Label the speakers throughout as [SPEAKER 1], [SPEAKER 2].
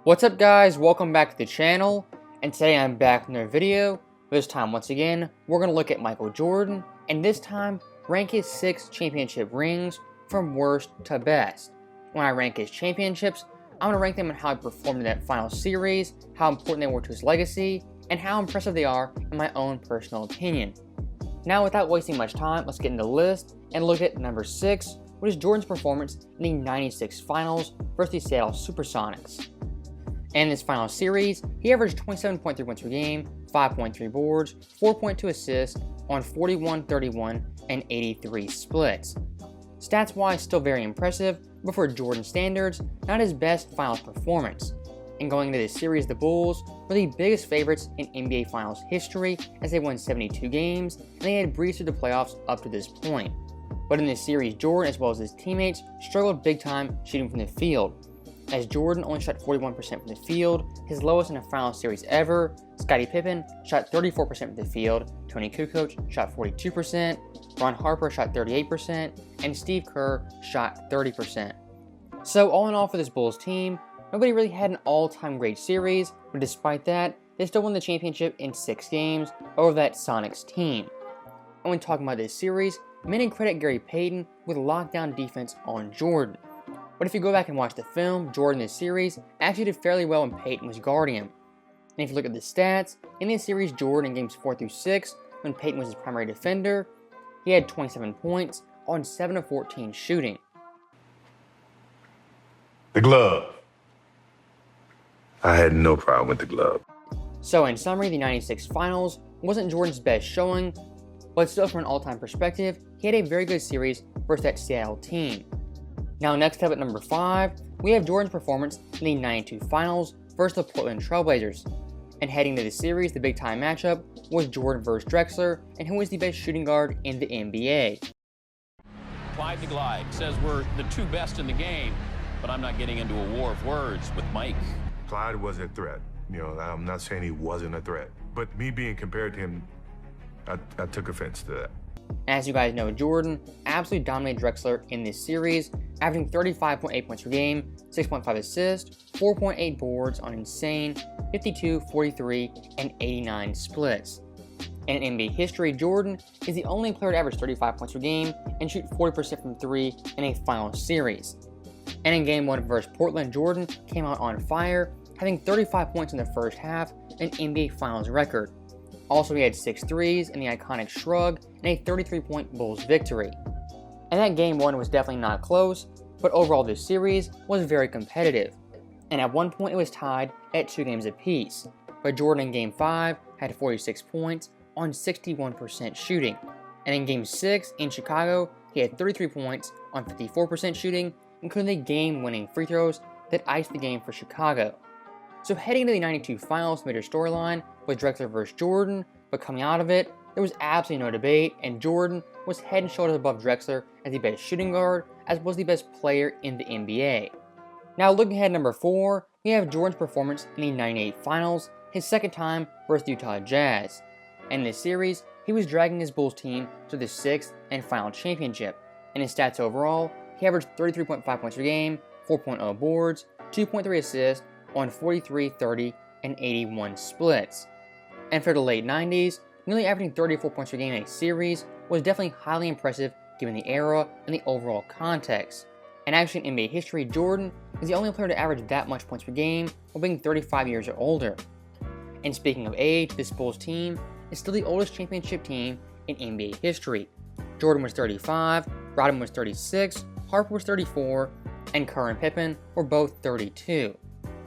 [SPEAKER 1] What's up guys, welcome back to the channel, and today I'm back with another video. This time once again, we're going to look at Michael Jordan, and this time rank his 6 championship rings from worst to best. When I rank his championships, I'm going to rank them on how he performed in that final series, how important they were to his legacy, and how impressive they are in my own personal opinion. Now without wasting much time, let's get into the list and look at number 6, which is Jordan's performance in the 96 finals versus the Seattle Supersonics. In this final series, he averaged 27.3 points per game, 5.3 boards, 4.2 assists on 41, 31, and 83 splits. Stats-wise, still very impressive, but for Jordan standards, not his best finals performance. And going into this series, the Bulls were the biggest favorites in NBA Finals history as they won 72 games, and they had breezed through the playoffs up to this point. But in this series, Jordan, as well as his teammates, struggled big time shooting from the field. As Jordan only shot 41% from the field, his lowest in a final series ever. Scottie Pippen shot 34% from the field, Tony Kukoc shot 42%, Ron Harper shot 38%, and Steve Kerr shot 30%. So all in all for this Bulls team, nobody really had an all-time great series, but despite that, they still won the championship in 6 games over that Sonics team. And when talking about this series, many credit Gary Payton with lockdown defense on Jordan. But if you go back and watch the film, Jordan in this series actually did fairly well when Payton was guarding him. And if you look at the stats, in this series Jordan in games 4 through 6, when Payton was his primary defender, he had 27 points on 7 of 14 shooting.
[SPEAKER 2] The glove. I had no problem with the glove.
[SPEAKER 1] So in summary, the 96 finals wasn't Jordan's best showing, but still from an all-time perspective, he had a very good series versus that Seattle team. Now next up at number 5, we have Jordan's performance in the 92 finals versus the Portland Trailblazers. And heading to the series, the big time matchup was Jordan versus Drexler, and who was the best shooting guard in the NBA.
[SPEAKER 3] Clyde the Glide says we're the 2 best in the game, but I'm not getting into a war of words with Mike.
[SPEAKER 2] Clyde was a threat. You know, I'm not saying he wasn't a threat, but me being compared to him, I took offense to that.
[SPEAKER 1] As you guys know, Jordan absolutely dominated Drexler in this series, averaging 35.8 points per game, 6.5 assists, 4.8 boards on insane 52, 43, and 89 splits. And in NBA history, Jordan is the only player to average 35 points per game and shoot 40% from 3 in a final series. And in Game 1 versus Portland, Jordan came out on fire, having 35 points in the first half, an NBA Finals record. Also, he had 6 threes in the iconic shrug and a 33-point Bulls victory. And that Game 1 was definitely not close, but overall this series was very competitive. And at one point it was tied at 2 games apiece. But Jordan in Game 5 had 46 points on 61% shooting. And in Game 6 in Chicago, he had 33 points on 54% shooting, including the game-winning free throws that iced the game for Chicago. So heading into the 92 finals, the major storyline was Drexler versus Jordan, but coming out of it, there was absolutely no debate, and Jordan was head and shoulders above Drexler as the best shooting guard, as well as the best player in the NBA. Now looking ahead at number 4, we have Jordan's performance in the 98 finals, his second time versus Utah Jazz. And in this series, he was dragging his Bulls team to the 6th and final championship. In his stats overall, he averaged 33.5 points per game, 4.0 boards, 2.3 assists on 43, 30, and 81 splits. And for the late 90s, nearly averaging 34 points per game in a series was definitely highly impressive given the era and the overall context. And actually in NBA history, Jordan is the only player to average that much points per game while being 35 years or older. And speaking of age, this Bulls team is still the oldest championship team in NBA history. Jordan was 35, Rodman was 36, Harper was 34, and Kerr and Pippen were both 32.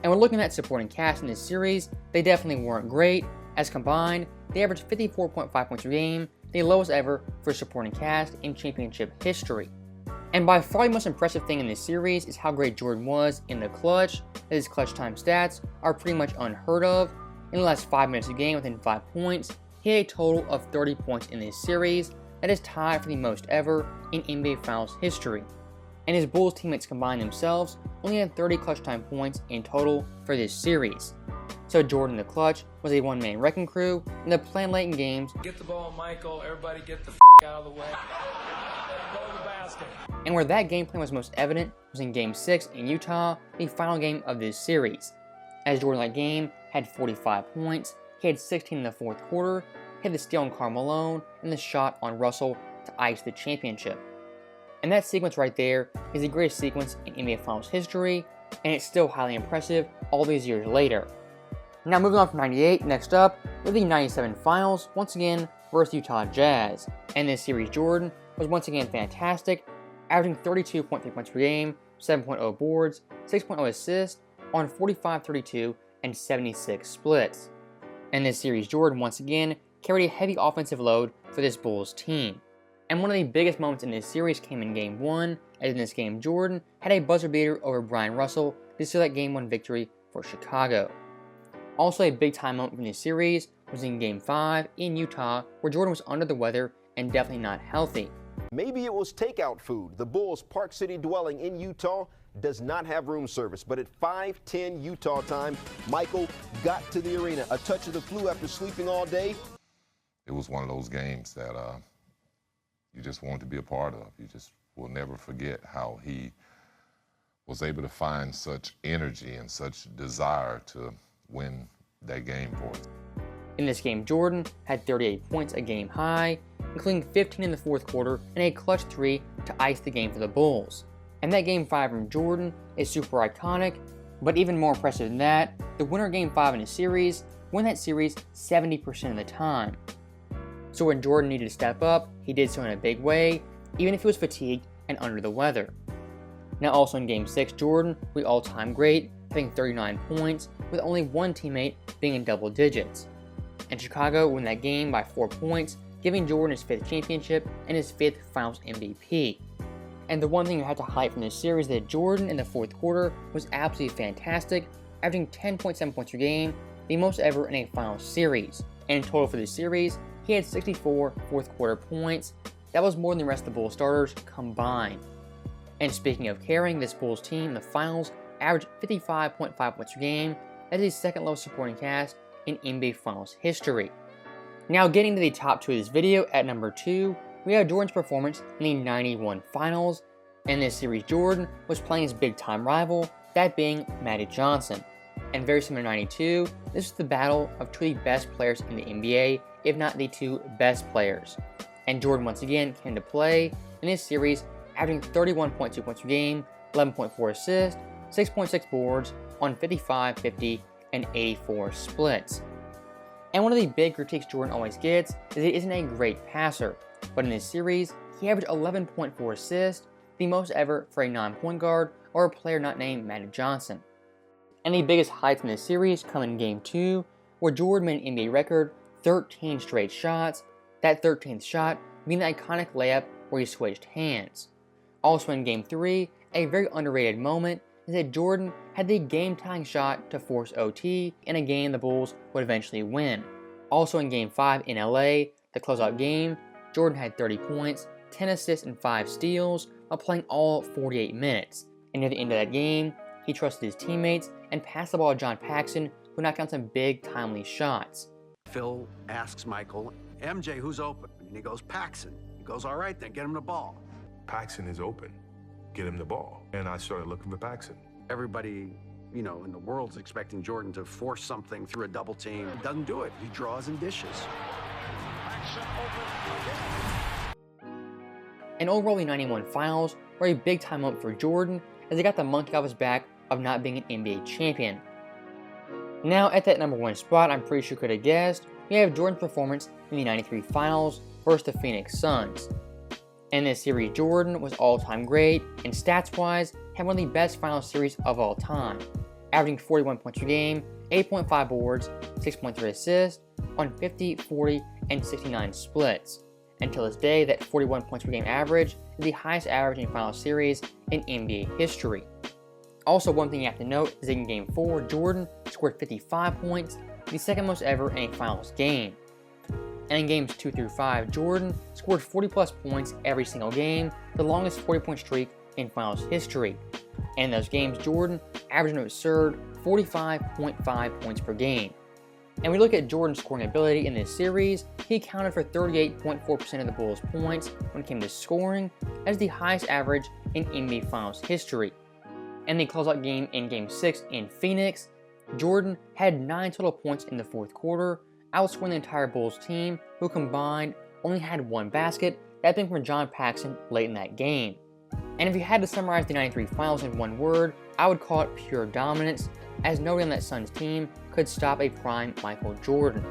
[SPEAKER 1] And when looking at supporting cast in this series, they definitely weren't great, as combined, they averaged 54.5 points per game, the lowest ever for supporting cast in championship history. And by far the most impressive thing in this series is how great Jordan was in the clutch, as his clutch time stats are pretty much unheard of. In the last 5 minutes of the game within 5 points, he had a total of 30 points in this series, that is tied for the most ever in NBA Finals history. And his Bulls teammates combined themselves only had 30 clutch time points in total for this series. So Jordan in the clutch was a one-man wrecking crew, and the plan late in games.
[SPEAKER 4] Get the ball, Michael. Everybody get the out of the way. Go to the basket.
[SPEAKER 1] And where that game plan was most evident was in Game 6 in Utah, the final game of this series. as Jordan that game had 45 points, he had 16 in the fourth quarter, hit the steal on Karl Malone, and the shot on Russell to ice the championship. And that sequence right there is the greatest sequence in NBA Finals history, and it's still highly impressive all these years later. Now moving on from 98, next up, with the 97 Finals, once again versus Utah Jazz. And this series, Jordan was once again fantastic, averaging 32.3 points per game, 7.0 boards, 6.0 assists on 45, 32, and 76 splits. And this series, Jordan once again carried a heavy offensive load for this Bulls team. And one of the biggest moments in this series came in Game 1, as in this game, Jordan had a buzzer beater over Brian Russell to seal that Game 1 victory for Chicago. Also, a big time moment from this series was in Game 5 in Utah, where Jordan was under the weather and definitely not healthy.
[SPEAKER 5] Maybe it was takeout food. The Bulls' Park City dwelling in Utah does not have room service, but at 5:10 Utah time, Michael got to the arena. A touch of the flu after sleeping all day.
[SPEAKER 6] It was one of those games that you just want to be a part of. You just will never forget how he was able to find such energy and such desire to win that game for us.
[SPEAKER 1] In this game, Jordan had 38 points, a game high, including 15 in the fourth quarter and a clutch 3 to ice the game for the Bulls. And that Game 5 from Jordan is super iconic, but even more impressive than that, the winner Game 5 in a series won that series 70% of the time. So when Jordan needed to step up, he did so in a big way, even if he was fatigued and under the weather. Now also in Game 6, Jordan was all-time great, having 39 points, with only one teammate being in double digits. And Chicago won that game by 4 points, giving Jordan his 5th championship and his 5th Finals MVP. And the one thing you have to highlight from this series is that Jordan in the fourth quarter was absolutely fantastic, averaging 10.7 points per game, the most ever in a Finals series. And in total for this series, he had 64 fourth quarter points. That was more than the rest of the Bulls starters combined. And speaking of carrying, this Bulls team in the Finals averaged 55.5 points per game. That is the second lowest supporting cast in NBA Finals history. Now getting to the top 2 of this video, at number 2, we have Jordan's performance in the 91 Finals. In this series, Jordan was playing his big time rival, that being Magic Johnson. And very similar to 92, this was the battle of 2 of the best players in the NBA, if not the 2 best players. And Jordan once again came to play in this series, averaging 31.2 points per game, 11.4 assists, 6.6 boards on 55, 50, and 84 splits. And one of the big critiques Jordan always gets is that he isn't a great passer, but in this series, he averaged 11.4 assists, the most ever for a non-point guard or a player not named Magic Johnson. And the biggest highlights in this series come in Game 2, where Jordan made an NBA record 13 straight shots, that 13th shot being the iconic layup where he switched hands. Also in Game 3, a very underrated moment is that Jordan had the game-tying shot to force OT in a game the Bulls would eventually win. Also in Game 5 in LA, the closeout game, Jordan had 30 points, 10 assists, and 5 steals while playing all 48 minutes. And near the end of that game, he trusted his teammates and passed the ball to John Paxson, who knocked down some big, timely shots.
[SPEAKER 7] Phil asks Michael, MJ, who's open? And he goes, Paxson. He goes, all right, then get him the ball.
[SPEAKER 2] Paxson is open. Get him the ball. And I started looking for Paxson.
[SPEAKER 7] Everybody, in the world's expecting Jordan to force something through a double team. He doesn't do it. He draws and dishes.
[SPEAKER 1] And overall, the 91 Finals were a big time moment for Jordan as he got the monkey off his back of not being an NBA champion. Now, at that number 1 spot, I'm pretty sure you could have guessed, we have Jordan's performance in the 93 Finals versus the Phoenix Suns. In this series, Jordan was all-time great, and stats-wise, had one of the best Finals series of all time, averaging 41 points per game, 8.5 boards, 6.3 assists, on 50, 40, and 69 splits. Until this day, that 41 points per game average is the highest average in a Finals series in NBA history. Also, one thing you have to note is that in Game 4, Jordan scored 55 points, the second most ever in a Finals game. And in Games 2 through 5, Jordan scored 40 plus points every single game, the longest 40-point streak in Finals history. And in those games, Jordan averaged an absurd 45.5 points per game. And we look at Jordan's scoring ability in this series, he accounted for 38.4% of the Bulls' points when it came to scoring, as the highest average in NBA Finals history. And the closeout game in Game 6 in Phoenix, Jordan had 9 total points in the fourth quarter, outscoring the entire Bulls team, who combined only had 1 basket, that being from John Paxson late in that game. And if you had to summarize the 93 finals in one word, I would call it pure dominance, as nobody on that Suns team could stop a prime Michael Jordan.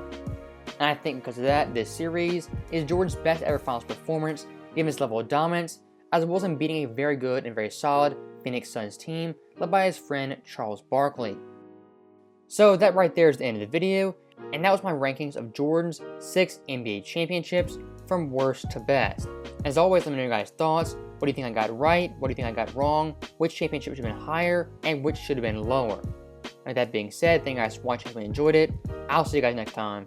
[SPEAKER 1] And I think because of that, this series is Jordan's best ever finals performance, given his level of dominance, as well as him beating a very good and very solid Phoenix Suns team led by his friend Charles Barkley. So that right there is the end of the video, and that was my rankings of Jordan's 6 NBA championships from worst to best. As always, let me know your guys' thoughts. What do you think I got right? What do you think I got wrong? Which championship should have been higher? And which should have been lower? With that being said, thank you guys for watching. If you enjoyed it, I'll see you guys next time.